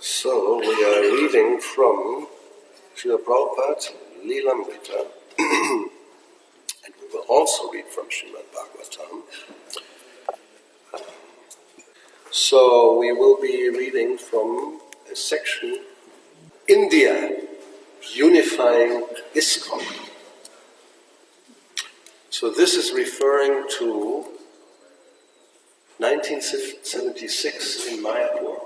So we are reading from Srila Prabhupada, Lilamrta, and we will also read from Srimad Bhagavatam. So we will be reading from a section, India, Unifying Iskcon. So this is referring to 1976 in Mayapur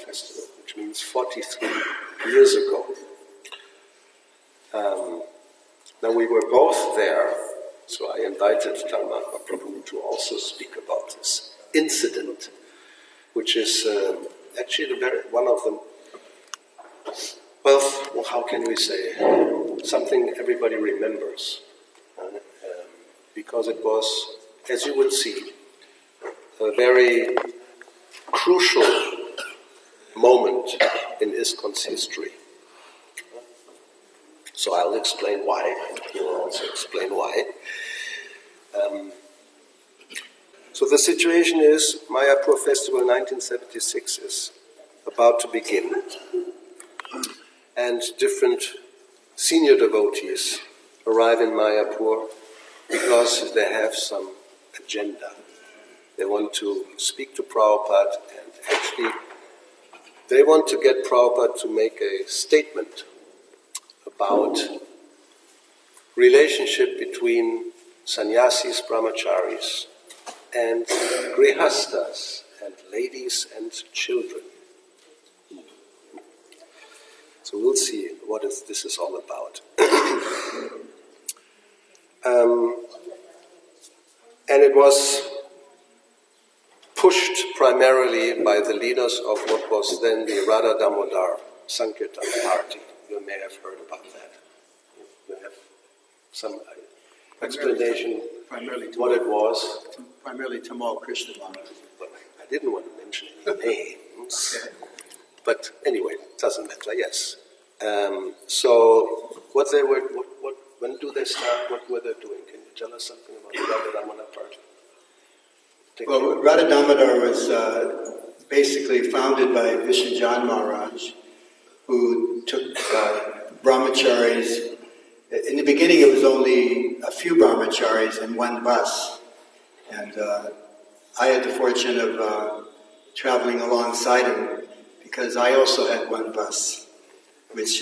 festival, which means 43 years ago. Now we were both there, so I invited Dharmatma Prabhu to also speak about this incident, which is actually one of them. Well, how can we say, something everybody remembers, because it was, as you will see, a very crucial moment in Iskcon's history. So I'll explain why. He will also explain why. So the situation is, Mayapur Festival 1976 is about to begin, and different senior devotees arrive in Mayapur because they have some agenda. They want to speak to Prabhupada, and actually they want to get Prabhupada to make a statement about relationship between sannyasis, brahmacharis, and grihastas, and ladies and children. So we'll see what this is all about. And it was pushed primarily by the leaders of what was then the Radha Damodar Sankirtan party. You may have heard about that. You have some explanation what it was? Primarily Tamal Krishna Maharaj. Well, I didn't want to mention any names. Okay. But anyway, it doesn't matter, yes. So when do they start? What were they doing? Can you tell us something about the Radha Damodar party? Well, Radha Damodar was basically founded by Vishnujan Maharaj, who took brahmacharis. In the beginning, it was only a few brahmacharis and one bus. And I had the fortune of traveling alongside him because I also had one bus, which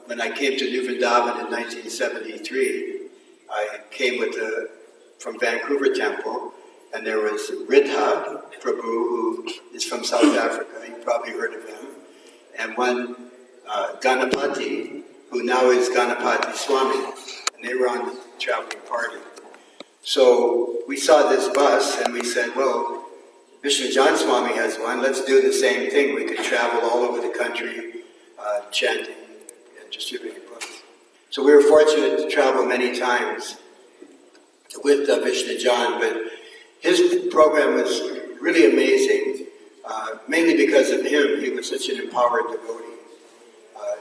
when I came to New Vrindavan in 1973, I came from Vancouver Temple, and there was Ridha Prabhu, who is from South Africa, you probably heard of him, and one Ganapati, who now is Ganapati Swami, and they were on the traveling party. So we saw this bus, and we said, well, Vishnujan Swami has one, let's do the same thing. We could travel all over the country, chanting and distributing books. So we were fortunate to travel many times with Vishnujan, but his program was really amazing, mainly because of him. He was such an empowered devotee.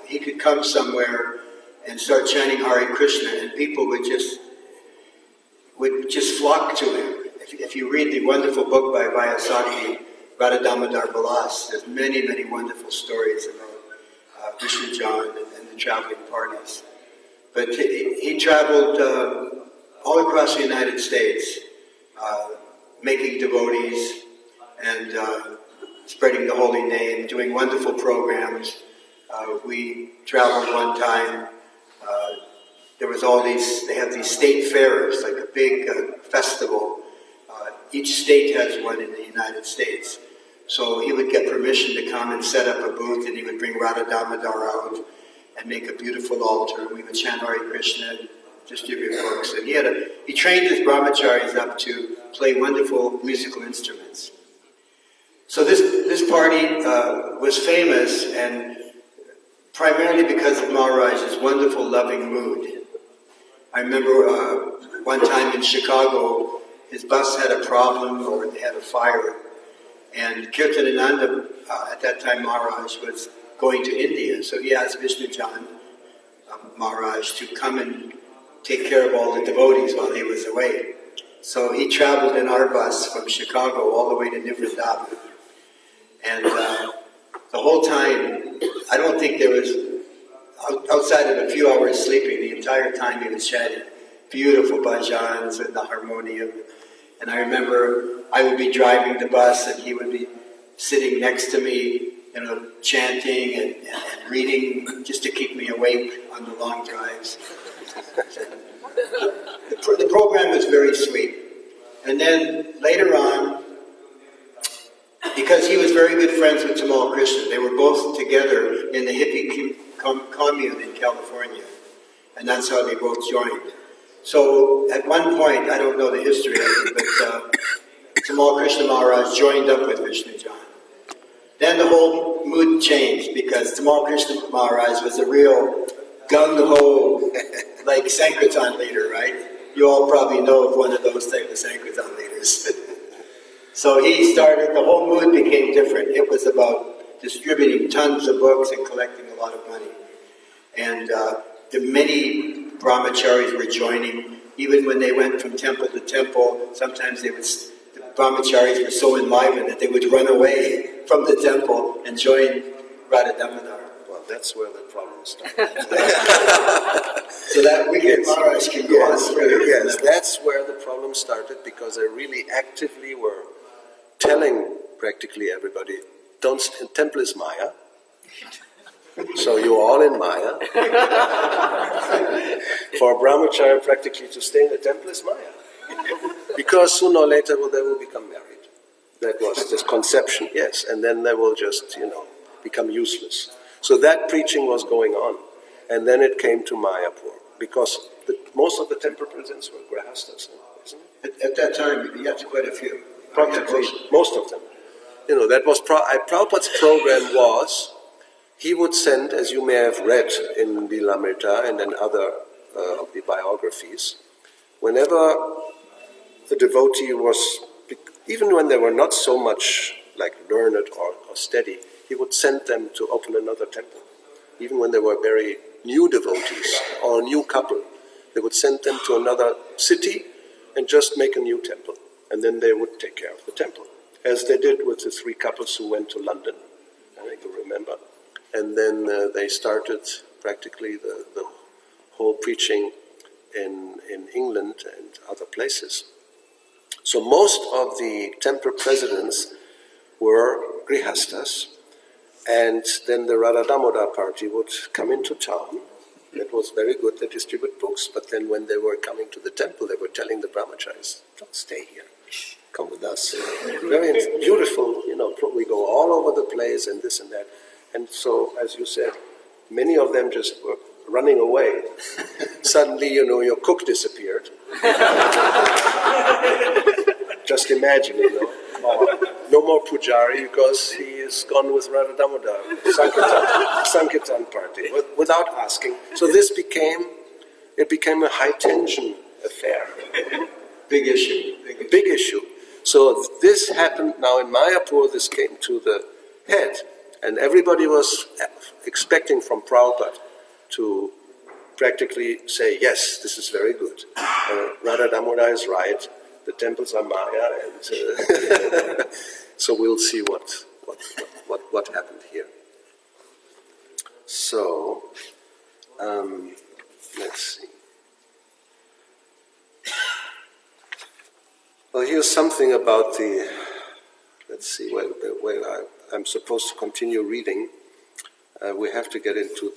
He could come somewhere and start chanting Hare Krishna, and people would just flock to him. If you read the wonderful book by Vyasaki, Radha Damodar Vilas, there's many, many wonderful stories about Vishnujan and the traveling parties. But he traveled all across the United States, making devotees and spreading the holy name, doing wonderful programs. We traveled one time, there was they have these state fairs, like a big festival. Each state has one in the United States. So he would get permission to come and set up a booth, and he would bring Radha Damodar out and make a beautiful altar. We would chant Hare Krishna and distribute books. And he trained his brahmacharis up to play wonderful musical instruments. So this party was famous, and primarily because of Maharaj's wonderful, loving mood. I remember one time in Chicago, his bus had a problem, or they had a fire, and Kirtanananda, at that time Maharaj, was going to India, so he asked Vishnujan Maharaj to come and take care of all the devotees while he was away. So he traveled in our bus from Chicago all the way to New Vrindavan. And the whole time, I don't think there was, outside of a few hours sleeping, the entire time he was chanting beautiful bhajans and the harmonium. And I remember I would be driving the bus and he would be sitting next to me, chanting and reading just to keep me awake on the long drives. The program was very sweet. And then later on, because he was very good friends with Tamal Krishna, they were both together in the hippie commune in California. And that's how they both joined. So at one point, I don't know the history of it, but Tamal Krishna Maharaj joined up with Vishnu John. Then the whole mood changed because Tamal Krishna Maharaj was a real gung-ho, like Sankirtan leader, right? You all probably know of one of those type of Sankirtan leaders. So he started, the whole mood became different. It was about distributing tons of books and collecting a lot of money. And the many brahmacharis were joining. Even when they went from temple to temple, sometimes the brahmacharis were so enlivened that they would run away from the temple and join Radha Damodar. Well, that's where the problem started. So that wicked Maharaj can go on further. Yes, that's where the problem started, because they really actively were telling practically everybody, temple is Maya, so you're all in Maya. For a brahmachari practically to stay in the temple is Maya. Because sooner or later they will become married. That was this conception, yes, and then they will just, become useless. So that preaching was going on. And then it came to Mayapur, because most of the temple presidents were grahastas, isn't it? At that time, yes, quite a few. Practically, most of them. That was Prabhupada's program was, he would send, as you may have read in lilamrta and in other of the biographies, whenever the devotee was, even when they were not so much like learned or steady, he would send them to open another temple. Even when they were very new devotees or a new couple, they would send them to another city and just make a new temple. And then they would take care of the temple, as they did with the 3 couples who went to London, I think you remember. And then they started practically the whole preaching in England and other places. So most of the temple presidents were grihastas, and then the Radha Damodar party would come into town. It was very good, they distribute books, but then when they were coming to the temple, they were telling the brahmacharis, don't stay here, come with us. Very beautiful, we go all over the place and this and that. And so, as you said, many of them just were running away. Suddenly, your cook disappeared. Just imagine, no more pujari because he is gone with Radha Damodar, Sankirtan party, without asking. So it became a high tension affair. Big issue. Big issue. So this happened now in Mayapur, this came to the head. And everybody was expecting from Prabhupada to practically say, yes, this is very good. Radha Damodar is right. The temples are Maya, and so we'll see what happened here. So let's see. Well, here's something about the. Let's see where I'm supposed to continue reading. We have to get into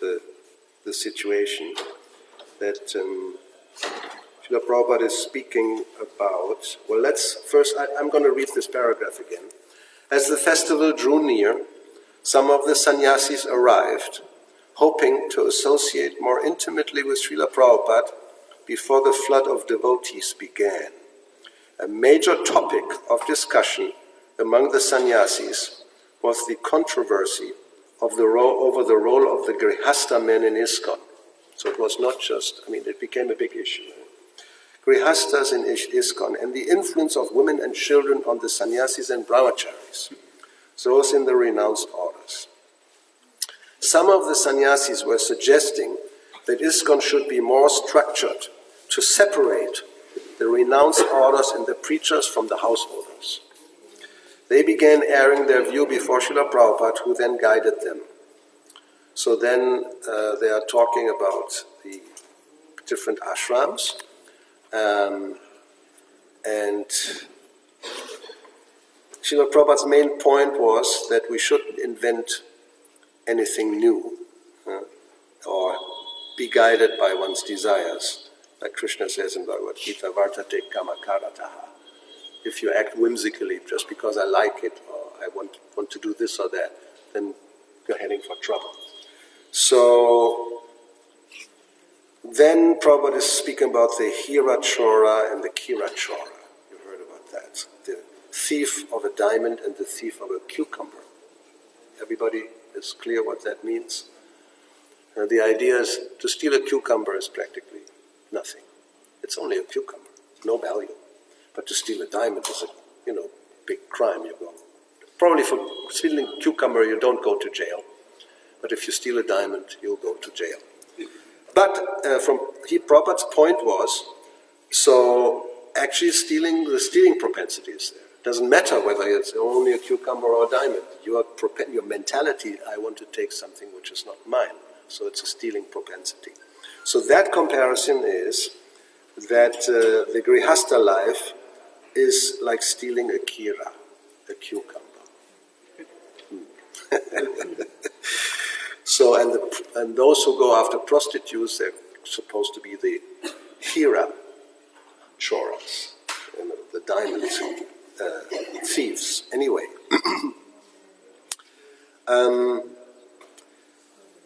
the situation that Srila Prabhupada is speaking about. Well, I'm going to read this paragraph again. As the festival drew near, some of the sannyasis arrived, hoping to associate more intimately with Srila Prabhupada before the flood of devotees began. A major topic of discussion among the sannyasis was the controversy over the role of the grihasta men in Iskcon. So it was not just, it became a big issue. Grihastas in Iskcon and the influence of women and children on the sannyasis and brahmacharis, those in the renounced orders. Some of the sannyasis were suggesting that Iskcon should be more structured to separate the renounced orders and the preachers from the householders. They began airing their view before Srila Prabhupada, who then guided them. So then they are talking about the different ashrams, and Srila Prabhupada's main point was that we shouldn't invent anything new or be guided by one's desires. Like Krishna says in Bhagavad Gita, vartate kama karataha. If you act whimsically just because I like it or I want to do this or that, then you're heading for trouble. So then Prabhupada is speaking about the Hira Chora and the Kira Chora. You heard about that. The thief of a diamond and the thief of a cucumber. Everybody is clear what that means? The idea is to steal a cucumber is practically nothing. It's only a cucumber, no value. But to steal a diamond is a big crime. You go. Probably for stealing a cucumber you don't go to jail. But if you steal a diamond, you'll go to jail. But Prabhupada's point was, so actually the stealing propensity is there. It doesn't matter whether it's only a cucumber or a diamond. Your mentality, I want to take something which is not mine. So it's a stealing propensity. So that comparison is that the Grihastha life is like stealing a kira, a cucumber. So, and those who go after prostitutes, they're supposed to be the Hira choras, the diamond thieves. Anyway,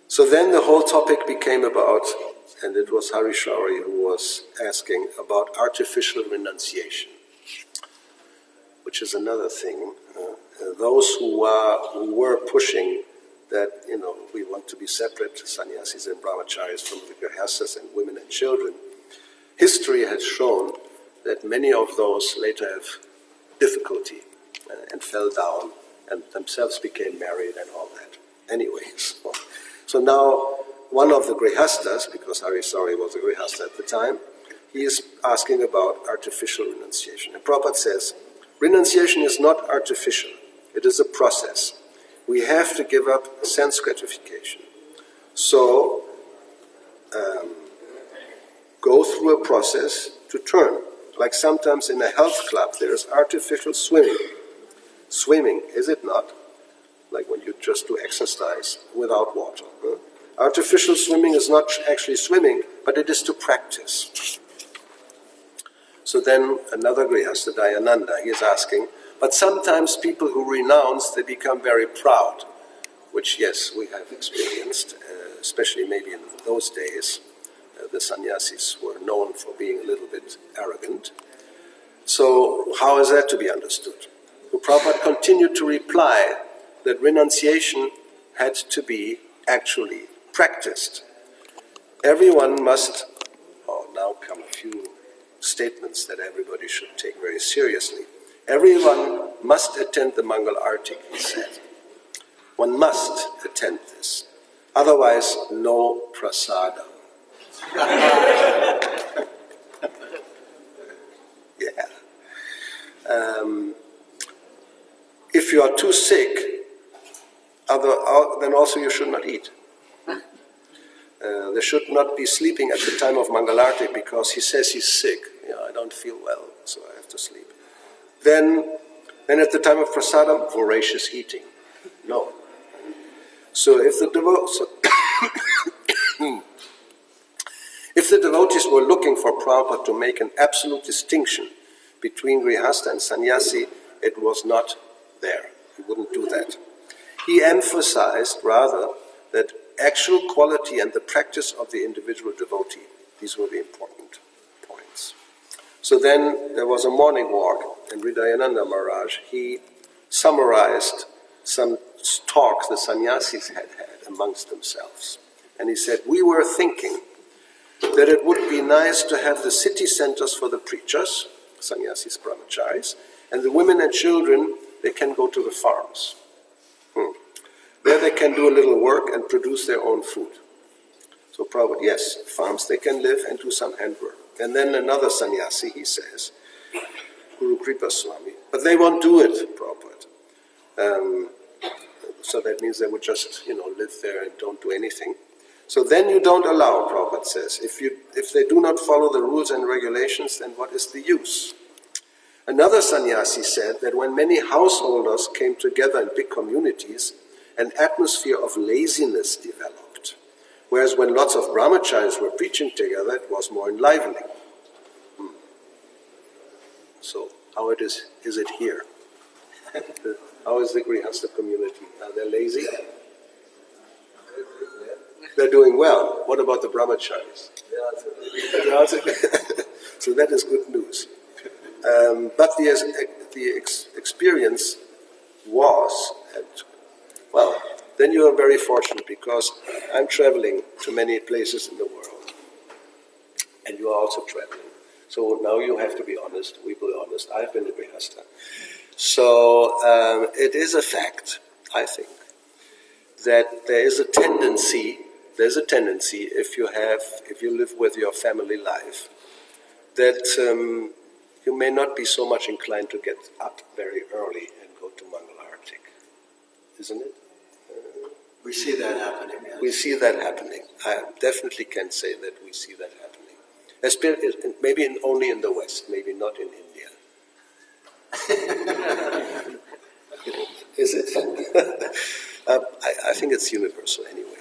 so then the whole topic became about, and it was Harishari who was asking about artificial renunciation, which is another thing. Those who were pushing that, we want to be separate, sannyasis and brahmacharis, from the grihasthas and women and children. History has shown that many of those later have difficulty and fell down and themselves became married and all that. Anyways, so now one of the grihasthas, because Harisari was a grihastha at the time, he is asking about artificial renunciation. And Prabhupada says, renunciation is not artificial, it is a process. We have to give up sense gratification. So, go through a process to turn. Like sometimes in a health club, there is artificial swimming. Swimming, is it not? Like when you just do exercise without water. Artificial swimming is not actually swimming, but it is to practice. So then another grihastha, Dayananda, he is asking, but sometimes people who renounce, they become very proud, which, yes, we have experienced, especially maybe in those days. The sannyasis were known for being a little bit arrogant. So how is that to be understood? So Prabhupada continued to reply that renunciation had to be actually practiced. Everyone must, now come a few statements that everybody should take very seriously. Everyone must attend the Mangal Arati, he said. One must attend this. Otherwise, no prasadam. Yeah. If you are too sick, then also you should not eat. There should not be sleeping at the time of Mangalarti because he says he's sick. I don't feel well, so I have to sleep. Then at the time of prasadam, voracious eating. No. So if the devotees were looking for Prabhupada to make an absolute distinction between grihastha and sannyasi, it was not there. He wouldn't do that. He emphasized rather that actual quality and the practice of the individual devotee, these were the important points. So then there was a morning walk, and Hridayananda Maharaj, he summarized some talks the sannyasis had amongst themselves. And he said, we were thinking that it would be nice to have the city centers for the preachers, sannyasis, brahmacharis, and the women and children, they can go to the farms. There they can do a little work and produce their own food. So Prabhupada, yes, farms they can live and do some handwork. And then another sannyasi, he says, Guru Kripa Swami, but they won't do it, Prabhupada. So that means they would just, live there and don't do anything. So then you don't allow, Prabhupada says. If they do not follow the rules and regulations, then what is the use? Another sannyasi said that when many householders came together in big communities, an atmosphere of laziness developed. Whereas when lots of brahmacharis were preaching together, it was more enlivening. So how is it here? How is the Grihastha community? Are they lazy? They're doing well. What about the brahmacharis? They're also so that is good news. But the experience was, then you are very fortunate because I'm traveling to many places in the world, and you are also traveling. So now you have to be honest, we will be honest. I've been a Grihastha. So it is a fact, I think, that there's a tendency if you live with your family life, that you may not be so much inclined to get up very early and go to Mangala Artik, isn't it? We see that happening. Yes. We see that happening. I definitely can say that we see that happening. Maybe only in the West, maybe not in India. Is it? I think it's universal anyway.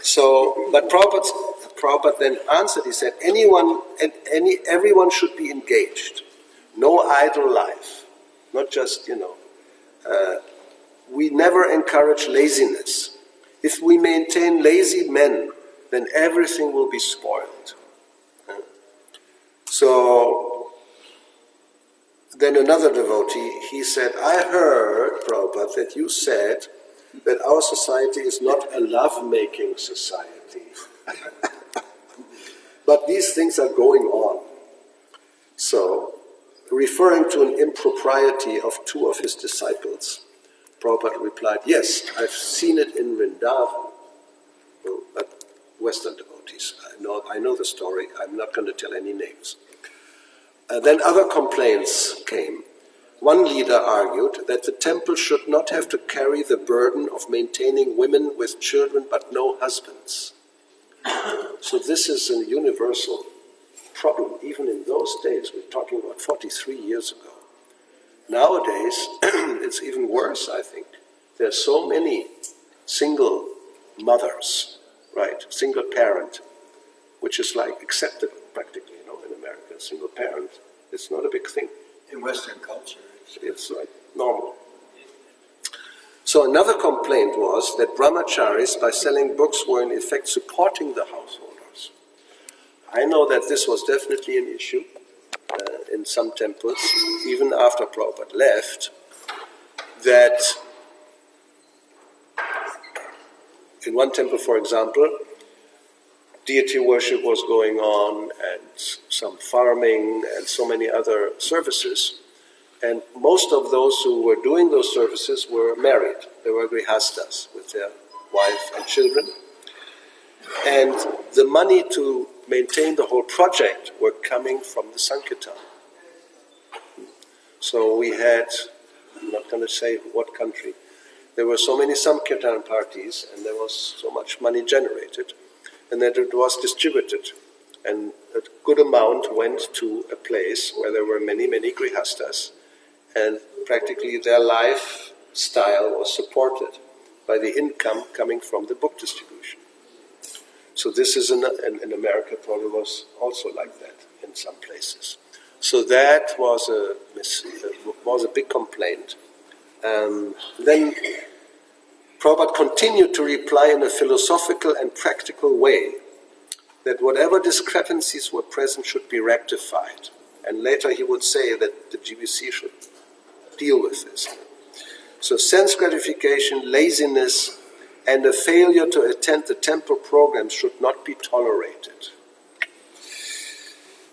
So, but Prabhupada then answered, he said, everyone should be engaged. No idle life. Not just, we never encourage laziness. If we maintain lazy men, then everything will be spoiled. So, then another devotee, he said, I heard, Prabhupada, that you said that our society is not a love-making society. But these things are going on. So, referring to an impropriety of two of his disciples, Prabhupada replied, yes, I've seen it in Vrindavan. But Western devotees, I know the story, I'm not going to tell any names. Then other complaints came. One leader argued that the temple should not have to carry the burden of maintaining women with children but no husbands. So this is a universal problem. Even in those days, we're talking about 43 years ago. Nowadays, it's even worse, I think. There are so many single mothers, right? Single parent, which is like accepted practically, in America. Single parent, it's not a big thing. In Western culture. It's like normal. So another complaint was that brahmacharis, by selling books, were in effect supporting the householders. I know that this was definitely an issue in some temples, even after Prabhupada left, that in one temple, for example, deity worship was going on and some farming and so many other services. And most of those who were doing those services were married. They were grihastas with their wife and children. And the money to maintain the whole project were coming from the Sankirtan. So we had, I'm not going to say what country, there were so many Sankirtan parties and there was so much money generated and that it was distributed. And a good amount went to a place where there were many, many grihastas. And practically their lifestyle was supported by the income coming from the book distribution. So this is in America probably was also like that in some places. So that was a big complaint. Then Prabhupada continued to reply in a philosophical and practical way that whatever discrepancies were present should be rectified. And later he would say that the GBC should deal with this. So sense gratification, laziness, and a failure to attend the temple programs should not be tolerated.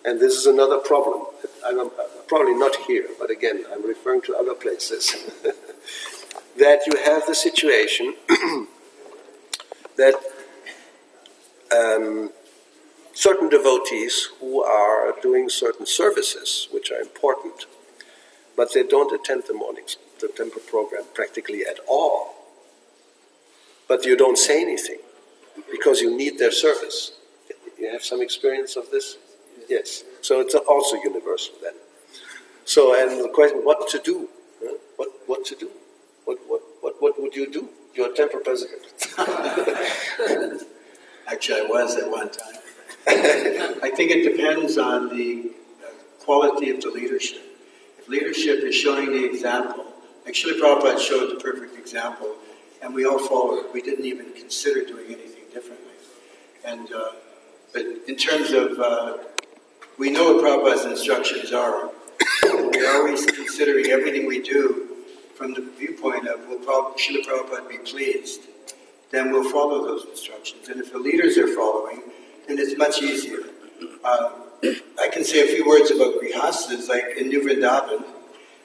And this is another problem. I'm probably not here, but again, I'm referring to other places. That you have the situation that certain devotees who are doing certain services, which are important, but they don't attend the temple program practically at all. But you don't say anything because you need their service. You have some experience of this? Yes. So it's also universal then. So, and the question, what to do? Huh? What to do? What would you do? You're a temple president. Actually, I was at one time. I think it depends on the quality of the leadership. If leadership is showing the example, like Srila Prabhupada showed the perfect example, and we all followed. We didn't even consider doing anything differently. And but in terms of, we know what Prabhupada's instructions are. We're always considering everything we do from the viewpoint of, will Srila Prabhupada be pleased? Then we'll follow those instructions. And if the leaders are following, then it's much easier. I can say a few words about Grihastas, like in New Vrindavan.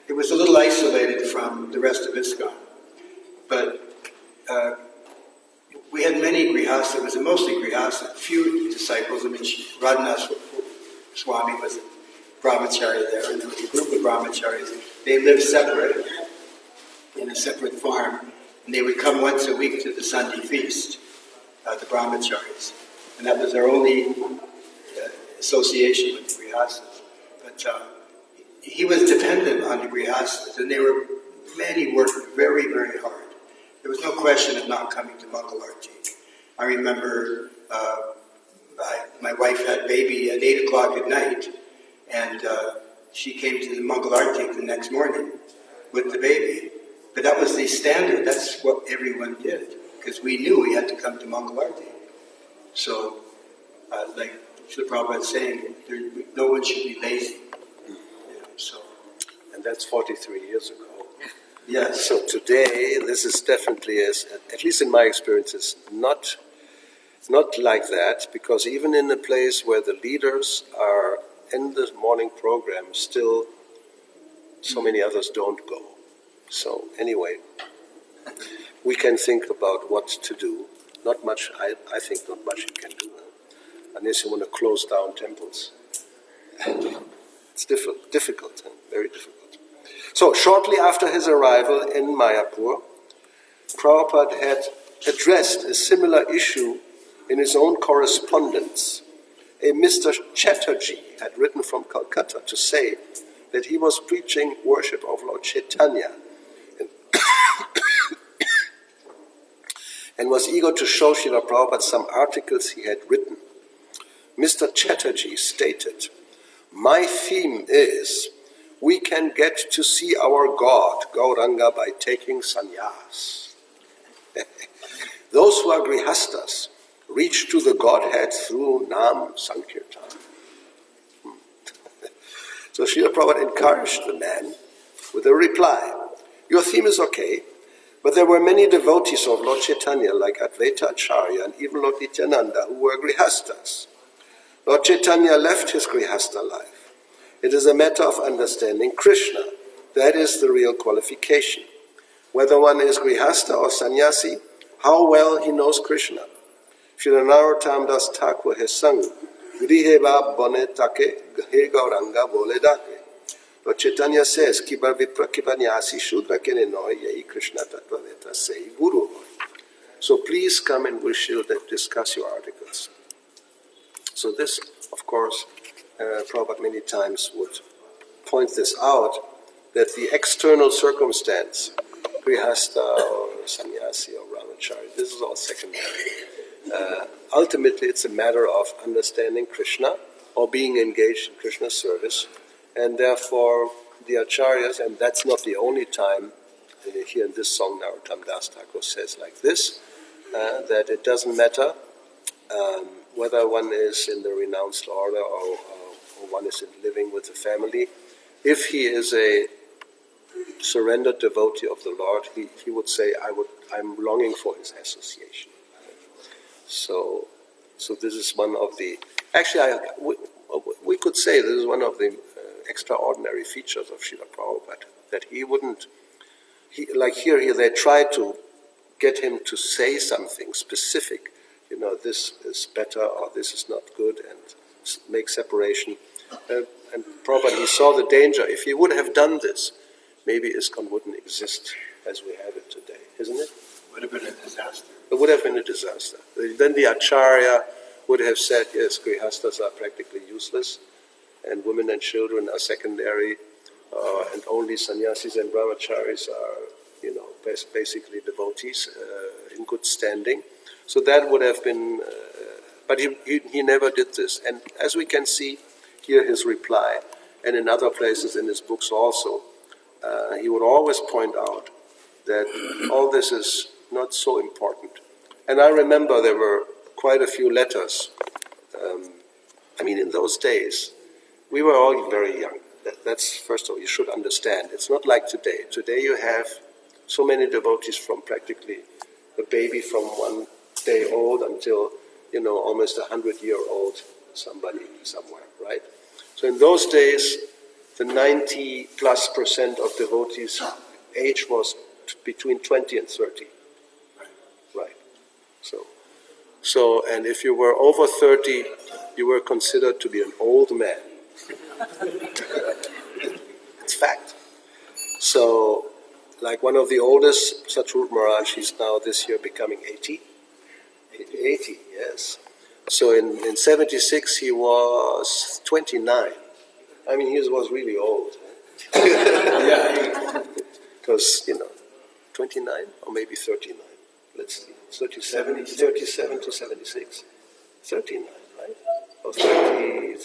It was a little isolated from the rest of Iskcon. But we had many Grihastas, it was mostly Grihastas, few disciples. I mean, Radhanath Swami was a brahmachari there, and there was a group of brahmacharis. They lived separate, in a separate farm, and they would come once a week to the Sunday feast, the brahmacharis. And that was their only association with the Grihastas. But he was dependent on the Grihastas, and many worked very, very hard. There was no question of not coming to Mangalarti. I remember my wife had baby at 8 o'clock at night, and she came to the Mangalarti the next morning with the baby. But that was the standard. That's what everyone did, because we knew we had to come to Mangalarti. So, like Srila Prabhupada is saying, no one should be lazy. So. And that's 43 years ago. Yes. So today, this is definitely, at least in my experience, it's not like that, because even in a place where the leaders are in the morning program, still so many others don't go. So anyway, we can think about what to do. Not much, I think not much you can do, unless you want to close down temples. It's difficult, very difficult. So shortly after his arrival in Mayapur, Prabhupada had addressed a similar issue in his own correspondence. A Mr. Chatterjee had written from Calcutta to say that he was preaching worship of Lord Chaitanya and was eager to show Srila Prabhupada some articles he had written. Mr. Chatterjee stated, "My theme is, we can get to see our God, Gauranga, by taking sannyas. Those who are grihastas reach to the Godhead through Nam Sankirtan." So Srila Prabhupada encouraged the man with a reply, "Your theme is okay, but there were many devotees of Lord Chaitanya like Advaita Acharya and even Lord Nityananda who were grihastas. Lord Chaitanya left his grihasta life. It is a matter of understanding Krishna. That is the real qualification. Whether one is grihasta or sannyasi, how well he knows Krishna. Srila Narottam Das Thakur has sung, Grihe Bab Bone Take He Gauranga Bole Dake. Lord Chaitanya says, Kibar Vipra Kipanyasi Shudra Kene Noi Yei Krishna Tattvaveta Sei Guru. So please come and we shall discuss your articles." So this, of course, Prabhupada many times would point this out, that the external circumstance, grihasta or sannyasi or brahmachari, this is all secondary. Ultimately, it's a matter of understanding Krishna or being engaged in Krishna's service, and therefore the acharyas, and that's not the only time, here in this song Narottam Das Thakur says like this, that it doesn't matter whether one is in the renounced order or one is living with the family. If he is a surrendered devotee of the Lord, he would say, I'm longing for his association. So this is one of the, actually we could say this is one of the extraordinary features of Srila Prabhupada, that he wouldn't, like here they try to get him to say something specific, this is better or this is not good, and make separation. And Prabhupada, he saw the danger. If he would have done this, maybe Iskcon wouldn't exist as we have it today, isn't it? Would have been a disaster. It would have been a disaster. Then the Acharya would have said, yes, Grihastas are practically useless, and women and children are secondary, and only sannyasis and brahmacharis are, basically devotees in good standing. So that would have been, but he never did this. And as we can see here, his reply, and in other places in his books also, he would always point out that all this is not so important. And I remember there were quite a few letters. In those days, we were all very young. That's, first of all, you should understand. It's not like today. Today you have so many devotees from practically a baby from 1 day old until, almost 100-year-old somebody somewhere, right? So in those days, the 90+% of devotees' age was between 20 and 30. Right. So, and if you were over 30, you were considered to be an old man. It's fact. So, like one of the oldest, Satsvarup Maharaj, he's now this year becoming 80. 80, yes. So in 76 he was 29. He was really old. Yeah. Because, 29 or maybe 39. Let's see. 37 to 76. 39, right? Or 30, yeah,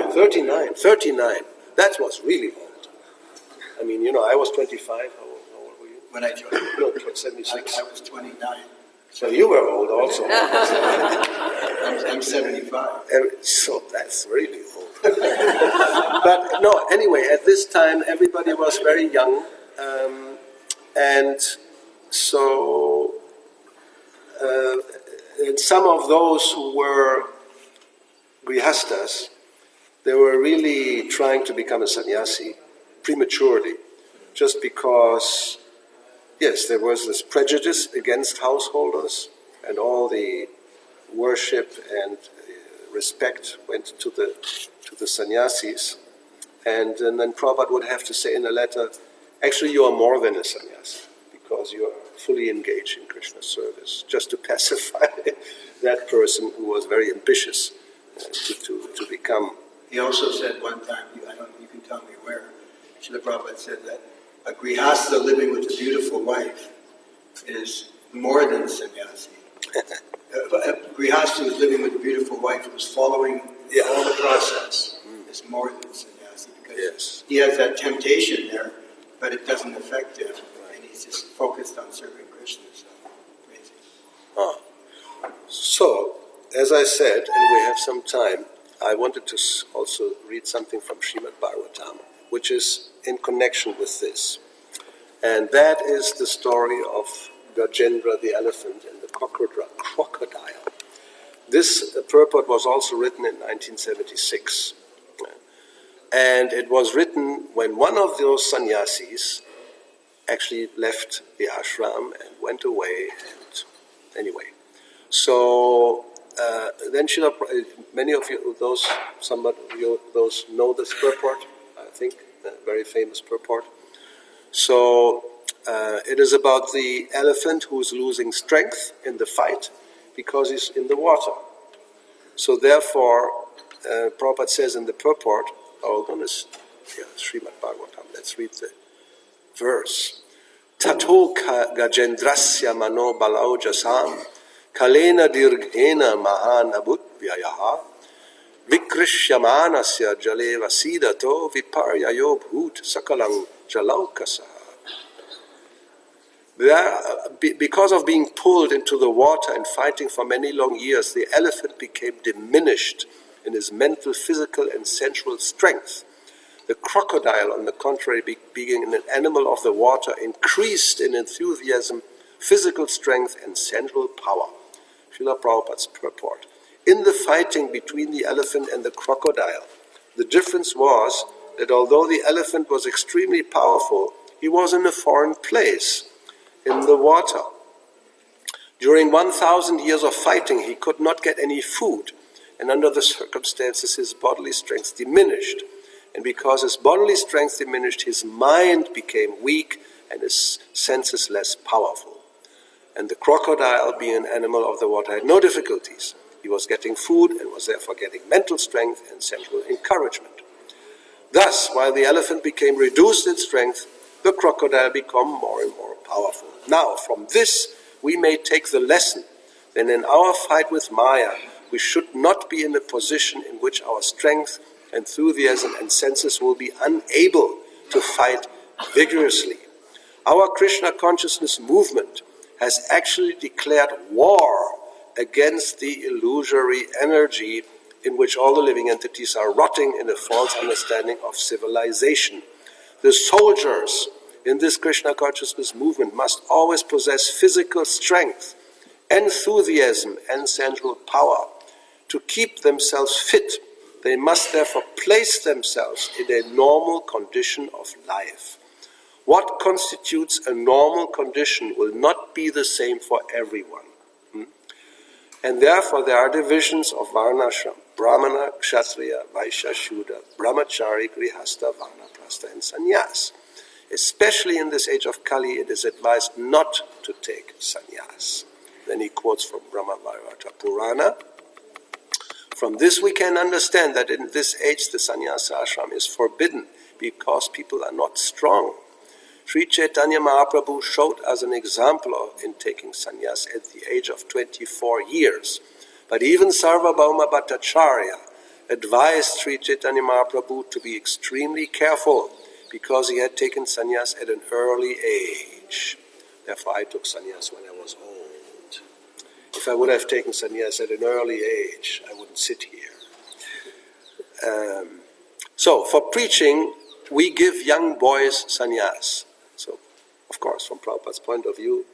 39. 39. That was really old. I was 25. How old were you? When I joined? No, 76. I was 29. So you were old also. I'm 75. So that's really old. But no, anyway, at this time everybody was very young. And so and some of those who were grihastas, they were really trying to become a sannyasi prematurely, just because, yes, there was this prejudice against householders, and all the worship and respect went to the sannyasis. And then Prabhupada would have to say in a letter, actually you are more than a sannyasi, because you are fully engaged in Krishna's service, just to pacify that person who was very ambitious to become. He also said one time, you can tell me where, Srila Prabhupada said that a grihasta living with a beautiful wife is more than sannyasi. A grihasta who is living with a beautiful wife who's following all the process is more than sannyasi, because he has that temptation there, but it doesn't affect him, and he's just focused on serving Krishna. So, crazy. So, as I said, and we have some time, I wanted to also read something from Srimad Bhagavatam, which is in connection with this. And that is the story of Gajendra the elephant and the crocodile. This purport was also written in 1976. And it was written when one of those sannyasis actually left the ashram and went away. And anyway, so then many of you, some of you, those know this purport, I think, a very famous purport. So it is about the elephant who's losing strength in the fight because he's in the water. So therefore, Prabhupada says in the purport, Srimad Bhagavatam, let's read the verse. Tato gajendrasya mano balau jasam kalena dirghena mahan abut vyayaha vikrishyamanasya jaleva sidato viparyayo bhut sakalang jalaukasaha. Because of being pulled into the water and fighting for many long years, the elephant became diminished in his mental, physical, and sensual strength. The crocodile, on the contrary, being an animal of the water, increased in enthusiasm, physical strength, and sensual power. Srila Prabhupada's purport. In the fighting between the elephant and the crocodile, the difference was that although the elephant was extremely powerful, he was in a foreign place, in the water. During 1,000 years of fighting, he could not get any food, and under the circumstances his bodily strength diminished, And because his bodily strength diminished, his mind became weak and his senses less powerful. And the crocodile, being an animal of the water, had no difficulties. He was getting food and was therefore getting mental strength and sensual encouragement. Thus, while the elephant became reduced in strength, the crocodile became more and more powerful. Now, from this, we may take the lesson that in our fight with Maya, we should not be in a position in which our strength, enthusiasm, and senses will be unable to fight vigorously. Our Krishna consciousness movement has actually declared war against the illusory energy in which all the living entities are rotting in a false understanding of civilization. The soldiers in this Krishna consciousness movement must always possess physical strength, enthusiasm, and sensual power. To keep themselves fit, they must therefore place themselves in a normal condition of life. What constitutes a normal condition will not be the same for everyone. And therefore there are divisions of Varnashram: Brahmana, Kshatriya, Vaishya, Shudra, Brahmachari, Grihastha, Vanaprastha, and Sannyas. Especially in this age of Kali, it is advised not to take sannyas. Then he quotes from Brahma-vaivarta Purana. From this we can understand that in this age the sannyasa ashram is forbidden because people are not strong. Sri Chaitanya Mahaprabhu showed us an example in taking sannyas at the age of 24 years. But even Sarvabhauma Bhattacharya advised Sri Chaitanya Mahaprabhu to be extremely careful because he had taken sannyas at an early age. Therefore I took sannyas when I was old. If I would have taken sannyas at an early age, I wouldn't sit here. So for preaching, we give young boys sannyas. So, of course, from Prabhupada's point of view,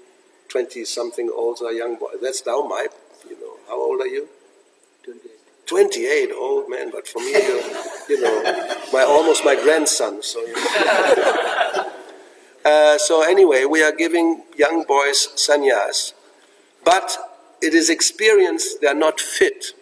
20-something olds are young boys. That's now my, how old are you? 28, old man, but for me, almost my grandson. So, so anyway, we are giving young boys sannyas, but it is experienced they are not fit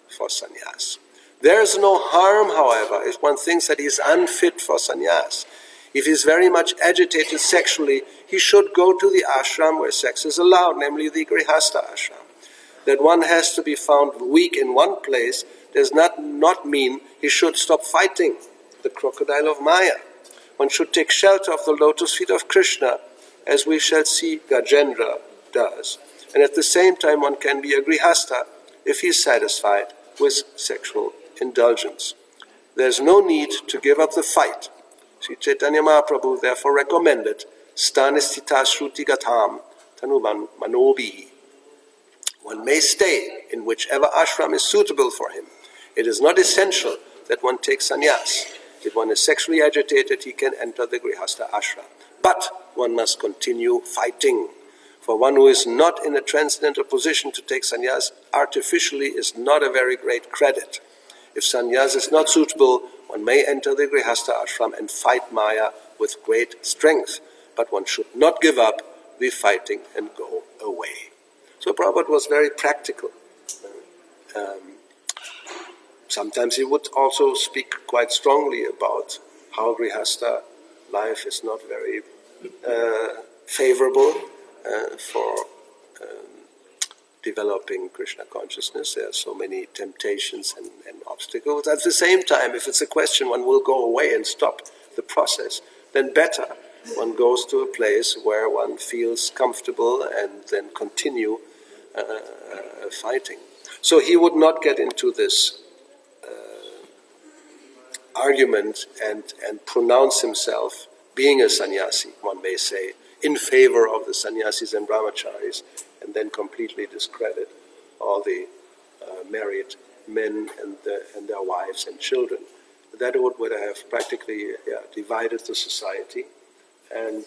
for sannyas. There is no harm, however, if one thinks that he is unfit for sannyas. If he is very much agitated sexually, he should go to the ashram where sex is allowed, namely the Grihastha ashram. That one has to be found weak in one place does not mean he should stop fighting the crocodile of Maya. One should take shelter of the lotus feet of Krishna, as we shall see Gajendra does. And at the same time one can be a Grihastha if he is satisfied with sexual indulgence. There is no need to give up the fight. Sri Chaitanya Mahaprabhu therefore recommended Stanistita Shruti Gatam Tanuman Manobihi. One may stay in whichever ashram is suitable for him. It is not essential that one take sannyas. If one is sexually agitated, he can enter the Grihastha ashram. But one must continue fighting. For one who is not in a transcendental position to take sannyas artificially is not a very great credit. If sannyas is not suitable, one may enter the Grihastha ashram and fight Maya with great strength. But one should not give up the fighting and go away. So Prabhupada was very practical. Sometimes he would also speak quite strongly about how Grihastha life is not very favorable for developing Krishna consciousness. There are so many temptations and obstacles. At the same time, if it's a question one will go away and stop the process, then better one goes to a place where one feels comfortable and then continue fighting. So he would not get into this argument and pronounce himself, being a sannyasi, one may say, in favor of the sannyasis and brahmacharis, and then completely discredit all the married men and their wives and children. That would have practically divided the society, and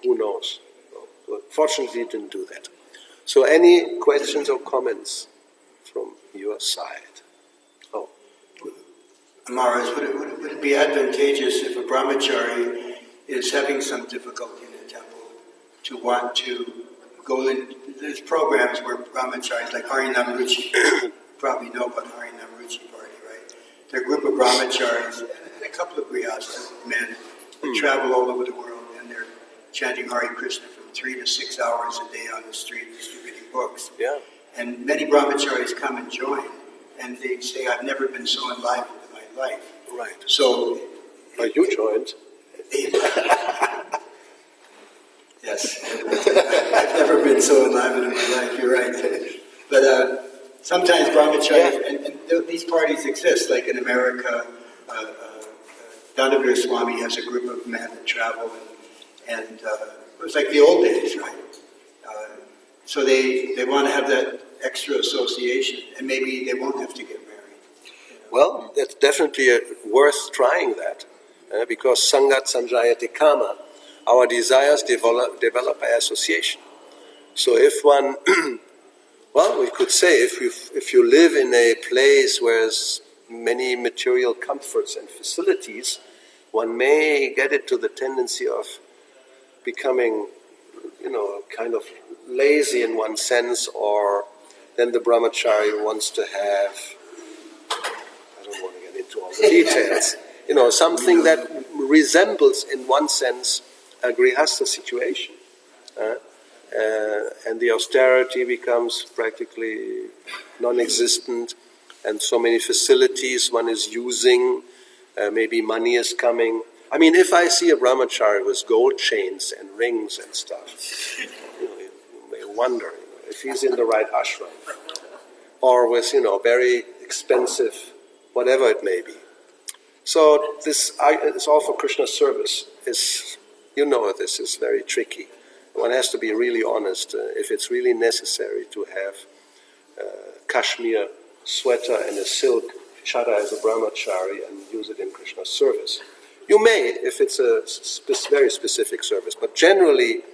who knows? Fortunately, he didn't do that. So any questions or comments from your side? Oh. Maharaj, would it be advantageous if a brahmachari is having some difficulty in the temple to want to go in? There's programs where brahmacharis, like Harinam Ruchi, probably know about Harinam Ruchi party, right? They're a group of brahmacharis and a couple of grihastha men that travel all over the world, and they're chanting Hare Krishna from 3 to 6 hours a day on the street, distributing books. Yeah. And many brahmacharis come and join, and they say, "I've never been so enlivened in my life." Right. So, You joined. yes, I've never been so enlivened in my life. You're right. But sometimes brahmacharis, and these parties exist, like in America. Dandavir Swami has a group of men that travel, and it was like the old days, right? So they want to have that extra association, and maybe they won't have to get married. Well, it's definitely worth trying that, because Sangat Sanjayati Kama, our desires develop by association. So if one, well, we could say if you live in a place where there's many material comforts and facilities, one may get it to the tendency of becoming, kind of lazy in one sense, or then the brahmachari wants to have, I don't want to get into all the details, something that resembles in one sense a grihastha situation. And the austerity becomes practically non-existent, and so many facilities one is using, maybe money is coming. I mean, if I see a brahmachari with gold chains and rings and stuff, you may wonder if he's in the right ashram, or with very expensive, whatever it may be. So this it's all for Krishna's service. This is very tricky. One has to be really honest. If it's really necessary to have cashmere sweater and a silk chadar as a brahmachari and use it in Krishna's service, you may, if it's a very specific service. But generally,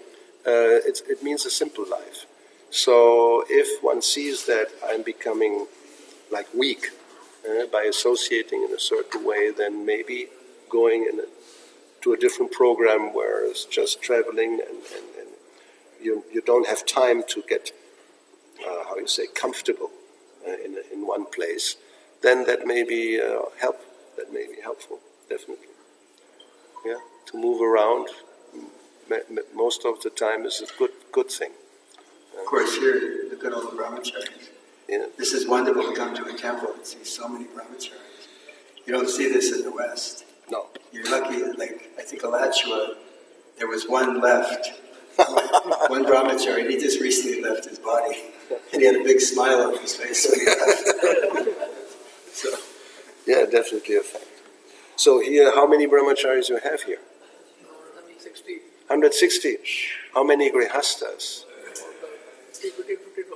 it means a simple life. So if one sees that I'm becoming like weak by associating in a certain way, then maybe going to a different program where it's just traveling and you don't have time to get, comfortable in one place, then that may be That may be helpful, definitely. Yeah, to move around most of the time is a good thing. Of course, here, look at all the brahmacharis. Yeah. This is wonderful to come to a temple and see so many brahmacharis. You don't see this in the West. No. You're lucky, I think Alachua, there was one left. One brahmachari, and he just recently left his body. And he had a big smile on his face when he left. So. Yeah, definitely a fact. So here, how many brahmacharis you have here? 160. 160. How many grihastas? Between 50 to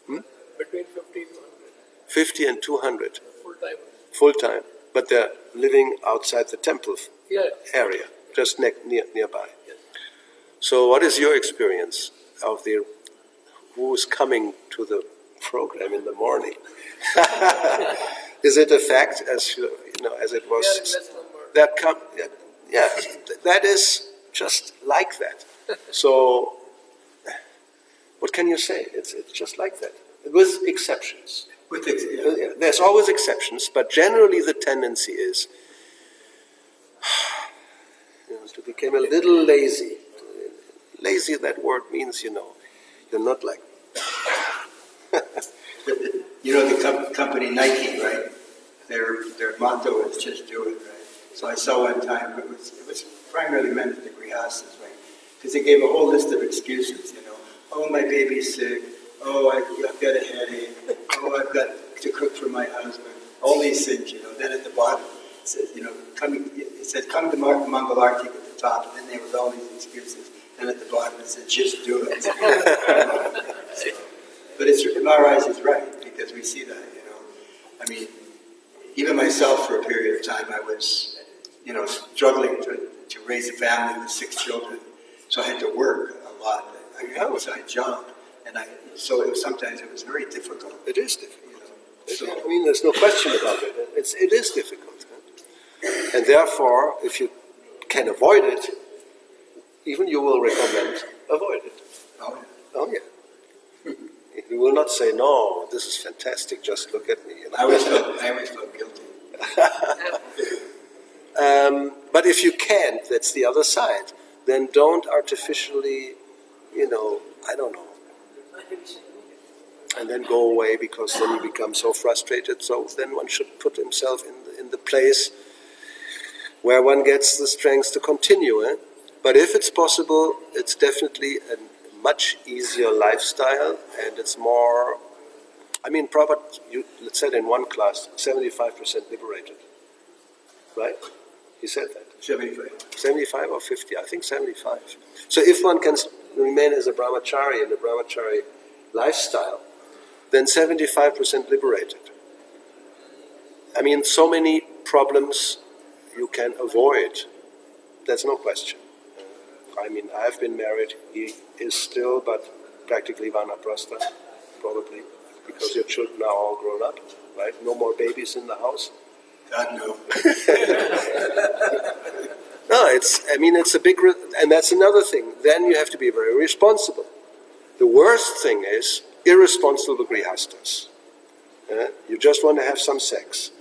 100. Between 50 to 100. 50 and 200. Full-time. Full-time. But they're living outside the temple area, just nearby. Yes. So what is your experience of who's coming to the program in the morning? Is it a fact, as it was? We are in less number. That is just like that. So, what can you say? It's just like that, with exceptions. There's always exceptions, but generally the tendency is to become a little lazy. Lazy, that word means, you're not like... The company Nike, right? Their motto is just do it, right? So I saw one time, it was primarily meant for the grihastas, right? Because they gave a whole list of excuses, Oh, my baby's sick. Oh, I've got a headache. Oh, I've got to cook for my husband. All these things, Then at the bottom, it says, come to Mangalartik at the top, and then there was all these excuses. And at the bottom it said, just do it. But in our eyes, it's right, because we see that, I mean, even myself, for a period of time, I was, struggling to raise a family with 6 children. So I had to work a lot. I had an outside job. And sometimes it was very difficult. It is difficult. There's no question about it. It is difficult. And therefore, if you can avoid it, even you will recommend avoid it. Oh yeah. You will not say, no, this is fantastic, just look at me. I always felt guilty. But if you can't, that's the other side. Then don't artificially, I don't know, and then go away because then you become so frustrated. So then one should put himself in the place where one gets the strength to continue. But if it's possible, it's definitely a much easier lifestyle, and it's more. I mean, Prabhupada, let's say in one class, 75% liberated, right? He said that. 75. 75 or 50? I think 75. So if one can remain as a brahmachari in the brahmachari lifestyle, then 75% liberated. I mean, so many problems you can avoid. There's no question. I mean, I've been married. He is still, but practically vanaprastha, probably, because your children are all grown up, right? No more babies in the house. God, no. No, it's a big, and that's another thing. Then you have to be very responsible. The worst thing is irresponsible grihastas. You just want to have some sex.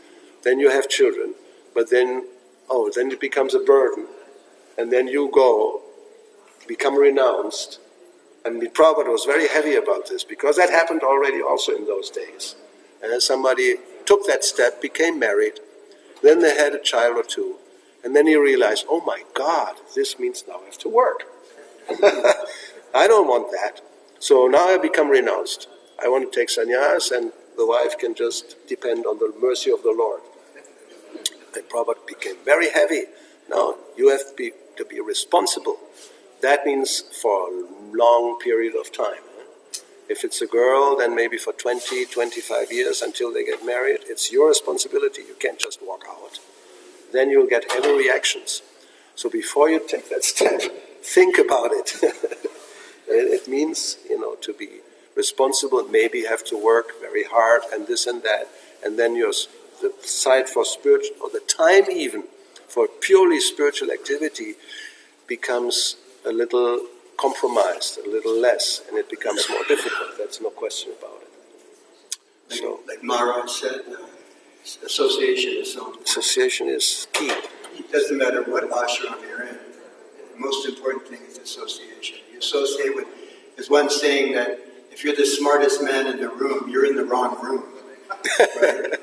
Then you have children, but then it becomes a burden. And then you become renounced. And Prabhupada was very heavy about this, because that happened already also in those days. And somebody took that step, became married, then they had a child or two, and then he realized, oh my God, this means now I have to work. I don't want that. So now I become renounced. I want to take sannyas, and the wife can just depend on the mercy of the Lord. And Prabhupada became very heavy. Now you have to be responsible. That means for a long period of time. If it's a girl, then maybe for 20, 25 years until they get married. It's your responsibility. You can't just walk out. Then you'll get heavy reactions. So before you take that step, think about it. It means, to be responsible. Maybe you have to work very hard and this and that. And then the side for spiritual, or the time even for purely spiritual activity becomes a little compromised, a little less, and it becomes more difficult. That's no question about it. Like Maharaj said, association is so important. Association is key. It doesn't matter what ashram you're in. The most important thing is association. You associate with, there's one saying that if you're the smartest man in the room, you're in the wrong room. Right?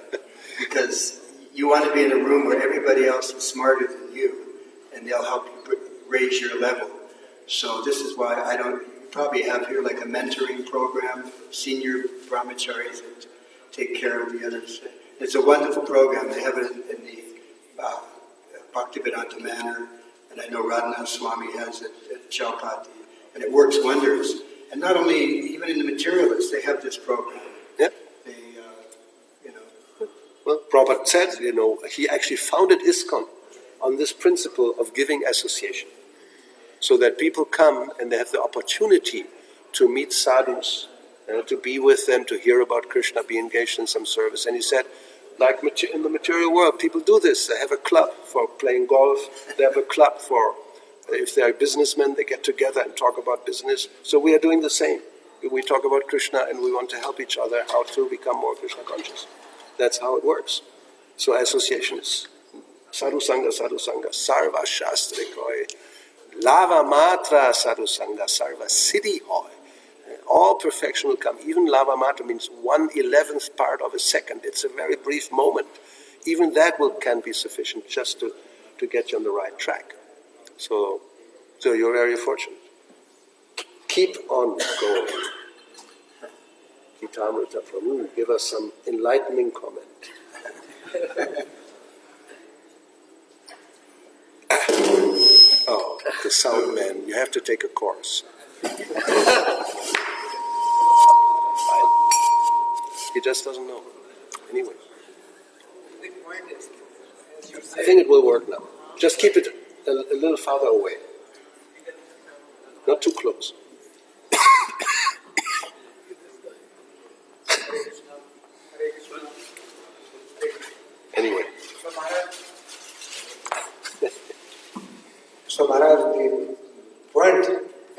Because you want to be in a room where everybody else is smarter than you, and they'll help you raise your level. So this is why you probably have here like a mentoring program, senior brahmacharis that take care of the others. It's a wonderful program. They have it in the Bhakti-yoga manner, and I know Radhanath Swami has it at Chaupati, and it works wonders. And not only, even in the materialists, they have this program. Yeah. They, Well, Prabhupada said, he actually founded Iskcon on this principle of giving association. So that people come and they have the opportunity to meet sadhus, to be with them, to hear about Krishna, be engaged in some service. And he said, like in the material world, people do this. They have a club for playing golf. They have a club for, if they are businessmen, they get together and talk about business. So we are doing the same. We talk about Krishna and we want to help each other how to become more Krishna conscious. That's how it works. So association is sadhu sangha, sarva shastri koi. Lava matra sadhu sangha, sarva siddhi hoy. All perfection will come. Even lava matra means 1/11th part of a second. It's a very brief moment. Even that can be sufficient just to get you on the right track. So you're very fortunate. Keep on going. Lilamrta, Prabhu, give us some enlightening comment. Oh, the sound man, you have to take a course. He just doesn't know. Anyway. I think it will work now. Just keep it a little farther away. Not too close. Anyway. So Maharaj, the point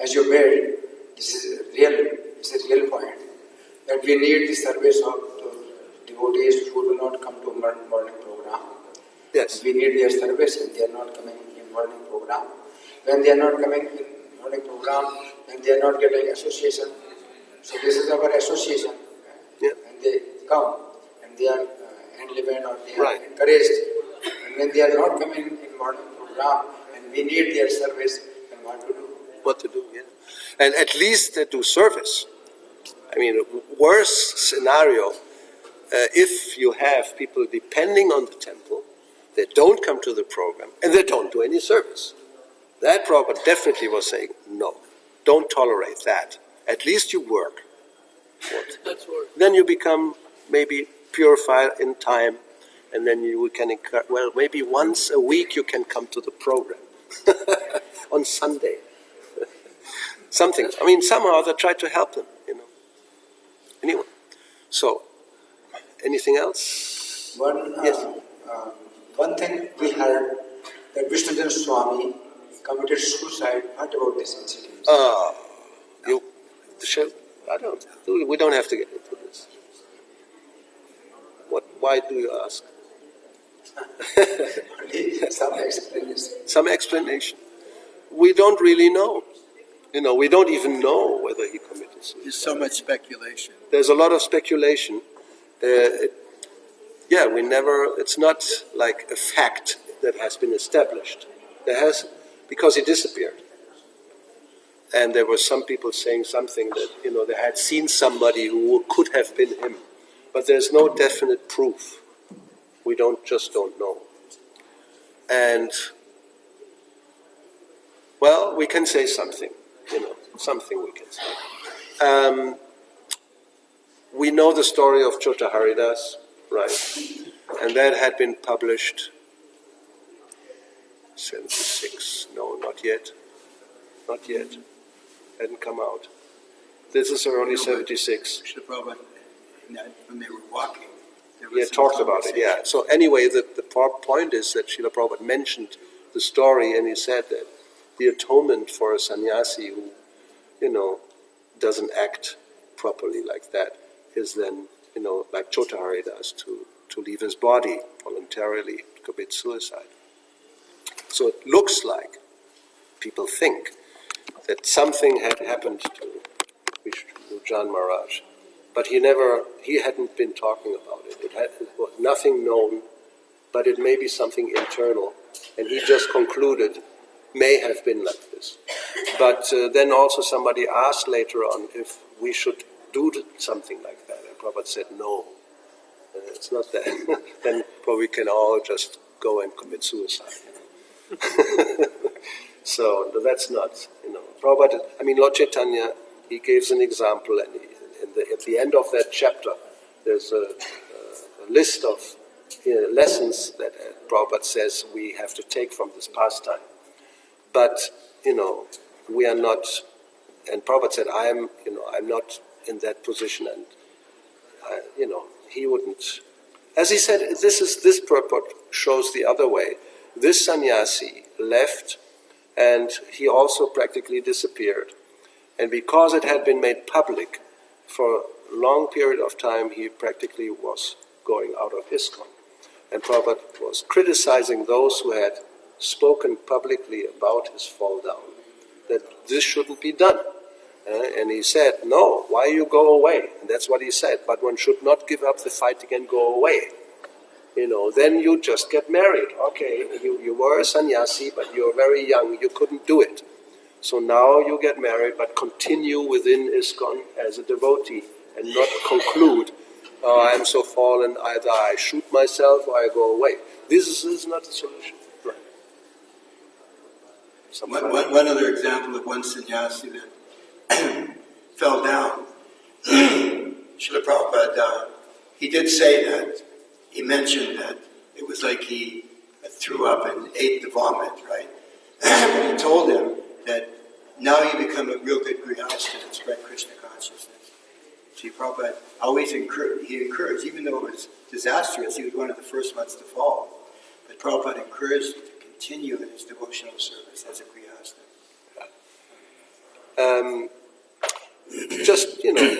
as you made, it's a real point, that we need the service of the devotees who do not come to morning program. Yes. We need their service and they are not coming in morning program. When they are not coming in morning program, then they are not getting association. So this is our association. Yeah. And they come and they are enlivened or they are Right. encouraged. And when they are not coming in morning program and we need their service, then what to do? What to do, yeah. And at least they do service. I mean, worst scenario, if you have people depending on the temple, they don't come to the program, and they don't do any service. That Prabhupada definitely was saying, no, don't tolerate that. At least you work. That's what. Then you become maybe purified in time, and then you can encourage, well, maybe once a week you can come to the program on Sunday. Something. I mean, somehow they try to help them, you know. Anyway, so, anything else? Yes. One thing we heard that Vishnu Swami committed suicide. What about this incident? We don't have to get into this. Why do you ask? Only some explanation. Some explanation. We don't really know. You know, we don't even know whether he committed suicide. There's so much speculation. There's a lot of speculation. It's not like a fact that has been established. Because he disappeared. And there were some people saying something that, you know, they had seen somebody who could have been him. But there's no definite proof. We just don't know. And, well, we can say something, you know, something we can say. We know the story of Chota Haridas, right? And that had been published 76. No, not yet. Not yet. Hadn't come out. This is early 76. Srila Prabhupada, when they were walking, there was He had some talked about it, yeah. So anyway, the point is that Srila Prabhupada mentioned the story, and he said that the atonement for a sannyasi who, you know, doesn't act properly like that is then, you know, like Chota Haridas, to leave his body voluntarily, to commit suicide. So it looks like, people think, that something had happened to Vishnu Jan Maharaj, but he hadn't been talking about it. It was nothing known, but it may be something internal, and he just concluded, may have been like this. But then also somebody asked later on if we should do something like that, and Prabhupada said, no, it's not that. Then probably we can all just go and commit suicide. You know? So that's not, you know. Prabhupada, I mean, Lord Chaitanya, he gives an example, and at the end of that chapter, there's a list of lessons that Prabhupada says we have to take from this pastime. But, you know, we are not, and Prabhupada said, I'm not in that position, and, you know, he wouldn't. As he said, this purport shows the other way. This sannyasi left, and he also practically disappeared. And because it had been made public, for a long period of time, he practically was going out of Iskcon. And Prabhupada was criticizing those who had spoken publicly about his fall down, that this shouldn't be done. And he said, no, why you go away? And that's what he said, but one should not give up the fight again, go away. You know, then you just get married. Okay, you were a sannyasi, but you're very young, you couldn't do it. So now you get married, but continue within Iskcon as a devotee and not conclude, oh, I'm so fallen, either I shoot myself or I go away. This is not the solution. Right. One other example of one sannyasi that fell down. Srila Prabhupada, he did say that, he mentioned that it was like he threw up and ate the vomit, right? But he told him that now you become a real good grihasta and spread Krishna consciousness. See, Prabhupada always encouraged, even though it was disastrous, he was one of the first ones to fall. But Prabhupada encouraged him to continue in his devotional service as a grihasta. Just, you know,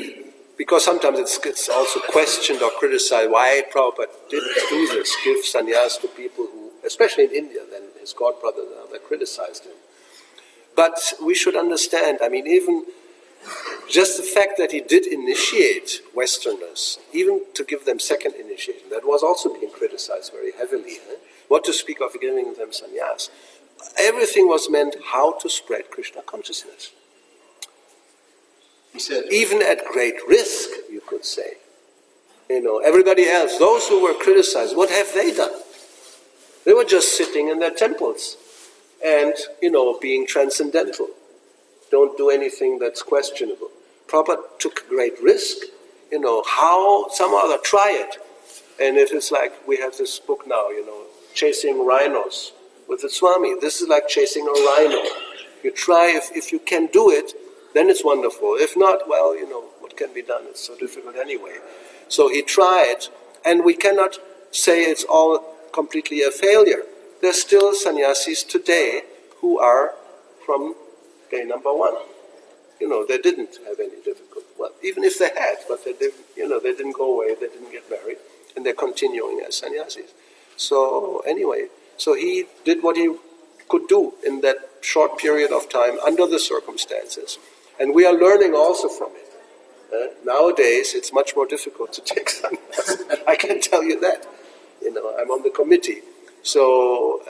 because sometimes it's also questioned or criticized why Prabhupada didn't do this, give sannyas to people who especially in India, then his godbrother they criticized him. But we should understand, I mean, even just the fact that he did initiate Westerners, even to give them second initiation, that was also being criticized very heavily. What to speak of giving them sannyas? Everything was meant how to spread Krishna consciousness. He said, Even at great risk, you could say. Everybody else, those who were criticized, what have they done? They were just sitting in their temples and, being transcendental. Don't do anything that's questionable. Prabhupada took great risk, how some other try it. And it is like we have this book now, Chasing Rhinos with the Swami. This is like chasing a rhino. You try, if you can do it, then it's wonderful. If not, well, what can be done? It's so difficult anyway. So he tried, and we cannot say it's all completely a failure. There's still sannyasis today who are from day number one. They didn't have any difficulty. Well, even if they had, but they didn't go away, they didn't get married, and they're continuing as sannyasis. So anyway, so he did what he could do in that short period of time under the circumstances. And we are learning also from it. Nowadays, it's much more difficult to take sannyas. I can tell you that. I'm on the committee. So,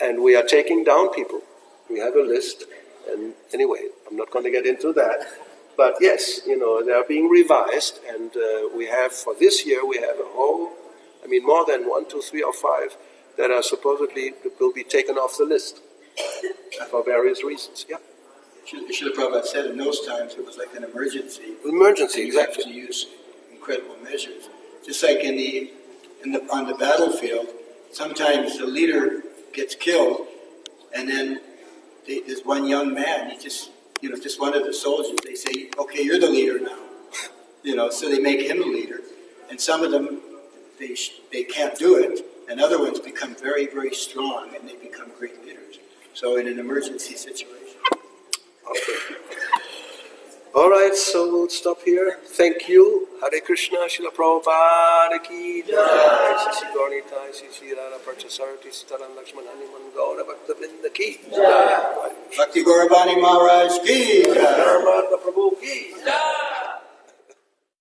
and we are taking down people. We have a list. And anyway, I'm not going to get into that. But yes, they are being revised. And we have, for this year, we have a whole, more than 1, 2, 3, or 5 that are supposedly will be taken off the list for various reasons. Yeah. Srila Prabhupada said in those times it was like an emergency. Emergency, you have exactly. to use incredible measures. Just like on the battlefield, sometimes the leader gets killed, and then there's one young man. He just one of the soldiers. They say, "Okay, you're the leader now." So they make him the leader, and some of them they can't do it, and other ones become very, very strong, and they become great leaders. So in an emergency situation. Okay. All right, so we'll stop here. Thank you. Hare Krishna, Srila Prabhupada ki jai. Sisi Gaurita, Sisi Rara Parchasarti, Sitaran Lakshman Hanuman Gaura Bhakta Vrinda ki jai. Bhakti Gauravani Maharaj ki jai. Dharmatma Prabhu ki jai.